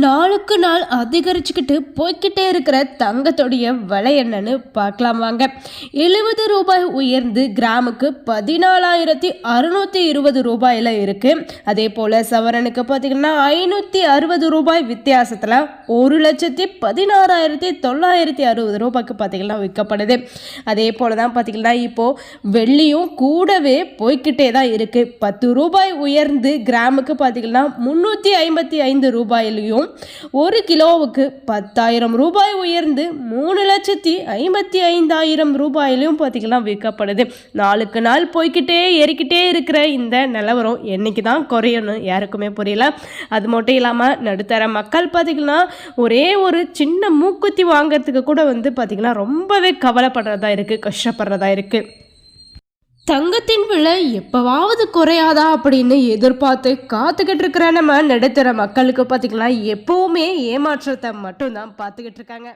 நாளுக்கு நாள் அதிகரிச்சுக்கிட்டு போய்கிட்டே இருக்கிற தங்கத்துடைய விலை என்னன்னு பார்க்கலாம் வாங்க. 70 ரூபாய் உயர்ந்து கிராமுக்கு 14,620 ரூபாயில் இருக்கு. அதே போல் சவரனுக்கு பார்த்தீங்கன்னா 560 ரூபாய் வித்தியாசத்தில் 1,16,960 ரூபாய்க்கு பார்த்தீங்கன்னா விற்கப்படுது. அதே போல் தான் பார்த்தீங்கன்னா இப்போது வெள்ளியும் கூடவே போய்கிட்டே தான் இருக்குது. 10 ரூபாய் உயர்ந்து கிராமுக்கு பார்த்தீங்கன்னா 355 ரூபாயிலையும் ஒரு கிலோவுக்கு 10,000 ரூபாய் உயர்ந்து 3,55,000 ரூபாயிலும் பார்த்தீங்கன்னா விற்கப்படுது. நாளுக்கு நாள் போய்கிட்டே ஏறிக்கிட்டே இருக்கிற இந்த நிலவரம் என்னைக்கு தான் குறையணும் யாருக்குமே புரியல. அது மட்டும் இல்லாமல் நடுத்தர மக்கள் பார்த்திங்கன்னா ஒரே ஒரு சின்ன மூக்குத்தி வாங்கிறதுக்கு கூட பார்த்திங்கன்னா ரொம்பவே கவலைப்படுறதா இருக்குது, கஷ்டப்படுறதா இருக்குது. தங்கத்தின் விலை எப்போவாவது குறையாதா அப்படின்னு எதிர்பார்த்து காத்துக்கிட்டு இருக்கிற நம்ம நடுத்தர மக்களுக்கு பார்த்திங்கன்னா எப்போவுமே ஏமாற்றத்தை மட்டும்தான் பார்த்துக்கிட்டு இருக்காங்க.